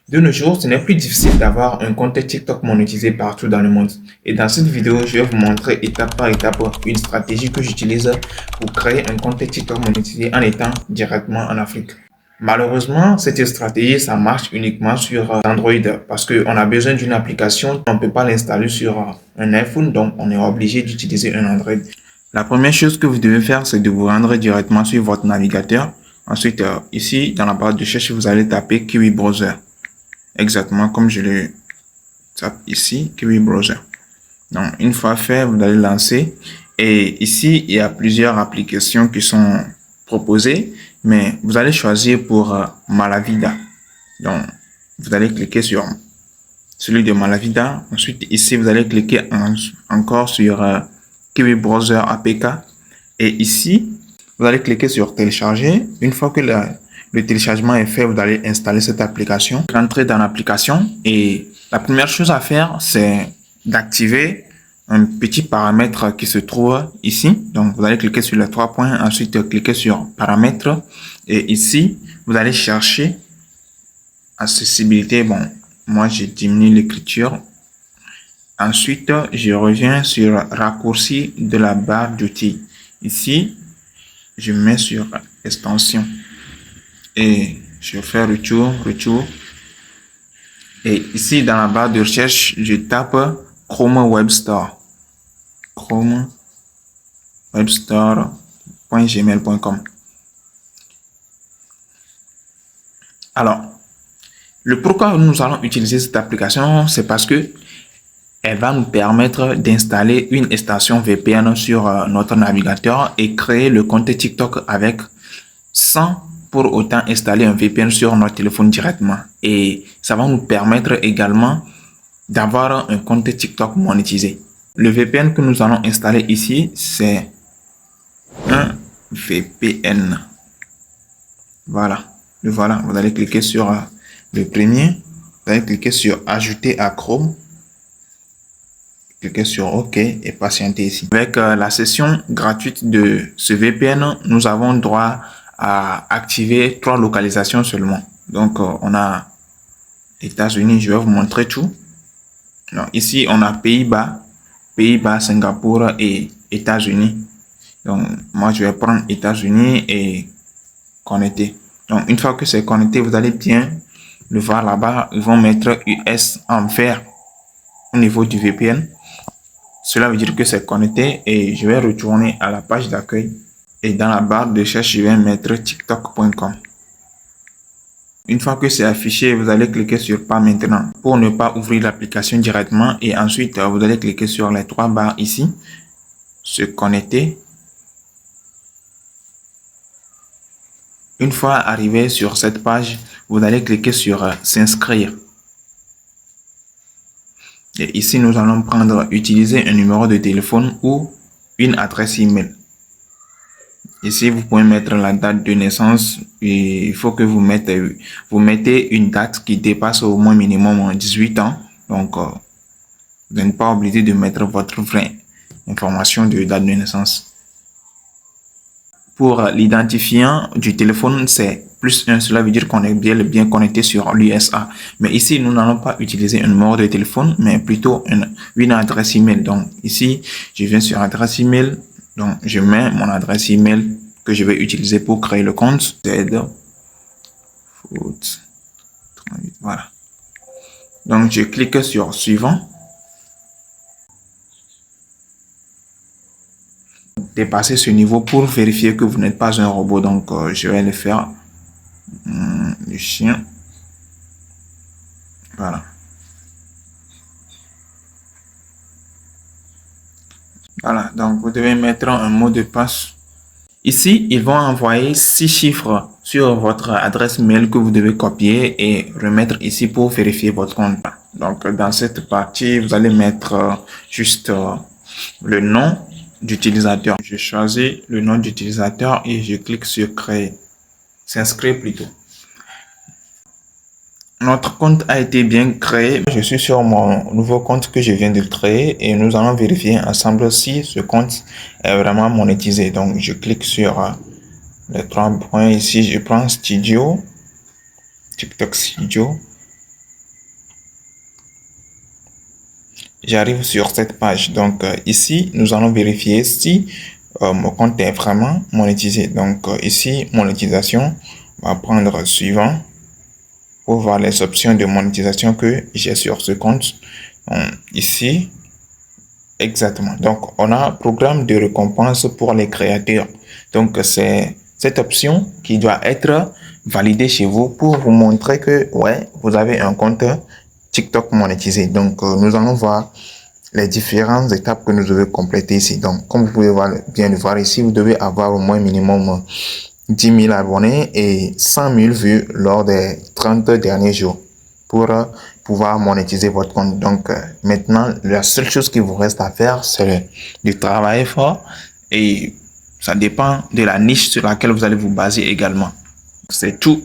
De nos jours, ce n'est plus difficile d'avoir un compte TikTok monétisé partout dans le monde. Et dans cette vidéo, je vais vous montrer étape par étape une stratégie que j'utilise pour créer un compte TikTok monétisé en étant directement en Afrique. Malheureusement, cette stratégie, ça marche uniquement sur Android parce qu'on a besoin d'une application. On ne peut pas l'installer sur un iPhone, donc on est obligé d'utiliser un Android. La première chose que vous devez faire, c'est de vous rendre directement sur votre navigateur. Ensuite, ici, dans la barre de recherche, vous allez taper Kiwi Browser. Exactement comme je le tape ici, Kiwi Browser. Donc, une fois fait, vous allez lancer. Et ici, il y a plusieurs applications qui sont proposées, mais vous allez choisir pour Malavida. Donc, vous allez cliquer sur celui de Malavida. Ensuite, ici, vous allez cliquer encore sur Kiwi Browser APK. Et ici, vous allez cliquer sur télécharger. Une fois que le téléchargement est fait, vous allez installer cette application. Rentrer dans l'application et la première chose à faire, c'est d'activer un petit paramètre qui se trouve ici. Donc, vous allez cliquer sur les 3 points, ensuite cliquer sur paramètres. Et ici, vous allez chercher accessibilité. Bon, moi, j'ai diminué l'écriture. Ensuite, je reviens sur raccourci de la barre d'outils. Ici, je mets sur extension et je fais retour. Et ici, dans la barre de recherche, je tape Chrome Web Store. Chrome Web Store.gmail.com. Alors, le pourquoi nous allons utiliser cette application, c'est parce que elle va nous permettre d'installer une extension VPN sur notre navigateur et créer le compte TikTok avec sans pour autant installer un VPN sur notre téléphone directement. Et ça va nous permettre également d'avoir un compte TikTok monétisé. Le VPN que nous allons installer ici, c'est un VPN. Voilà. Le voilà. Vous allez cliquer sur le premier. Vous allez cliquer sur ajouter à Chrome. Cliquez sur OK et patientez ici. Avec la session gratuite de ce VPN, nous avons droit à activer 3 localisations seulement. Donc, on a États-Unis, je vais vous montrer tout. Donc, ici, on a Pays-Bas, Singapour et États-Unis. Donc, moi, je vais prendre États-Unis et connecter. Donc, une fois que c'est connecté, vous allez bien le voir là-bas. Ils vont mettre US en vert au niveau du VPN. Cela veut dire que c'est connecté et je vais retourner à la page d'accueil et dans la barre de recherche, je vais mettre tiktok.com. Une fois que c'est affiché, vous allez cliquer sur pas maintenant pour ne pas ouvrir l'application directement et ensuite vous allez cliquer sur les 3 barres ici, se connecter. Une fois arrivé sur cette page, vous allez cliquer sur s'inscrire. Et ici, nous allons prendre utiliser un numéro de téléphone ou une adresse email. Ici, vous pouvez mettre la date de naissance et il faut que vous mettez une date qui dépasse au moins minimum 18 ans. Donc, vous n'êtes pas obligé de mettre votre vraie information de date de naissance. Pour l'identifiant du téléphone, c'est +1. Cela veut dire qu'on est bien connecté sur l'USA. Mais ici, nous n'allons pas utiliser un numéro de téléphone, mais plutôt une adresse email. Donc, ici, je viens sur adresse email. Donc, je mets mon adresse email que je vais utiliser pour créer le compte. Voilà. Donc, je clique sur suivant. Dépasser ce niveau pour vérifier que vous n'êtes pas un robot. Donc, je vais le faire. Le chien. Voilà. Voilà. Donc, vous devez mettre un mot de passe. Ici, ils vont envoyer 6 chiffres sur votre adresse mail que vous devez copier et remettre ici pour vérifier votre compte. Donc, dans cette partie, vous allez mettre juste le nom d'utilisateur. Je choisis le nom d'utilisateur et je clique sur créer. S'inscrire plutôt. Notre compte a été bien créé. Je suis sur mon nouveau compte que je viens de créer et nous allons vérifier ensemble si ce compte est vraiment monétisé. Donc, je clique sur les 3 points ici. Je prends Studio, TikTok Studio j'arrive sur cette page. Donc, ici, nous allons vérifier si mon compte est vraiment monétisé. Donc, ici, monétisation, on va prendre suivant pour voir les options de monétisation que j'ai sur ce compte. Donc, ici, exactement. Donc, on a programme de récompense pour les créateurs. Donc, c'est cette option qui doit être validée chez vous pour vous montrer que, ouais, vous avez un compte TikTok monétisé. Donc, nous allons voir les différentes étapes que nous devons compléter ici. Donc, comme vous pouvez bien le voir ici, vous devez avoir au moins minimum 10 000 abonnés et 100 000 vues lors des 30 derniers jours pour pouvoir monétiser votre compte. Donc, maintenant, la seule chose qui vous reste à faire, c'est de travailler fort et ça dépend de la niche sur laquelle vous allez vous baser également. C'est tout.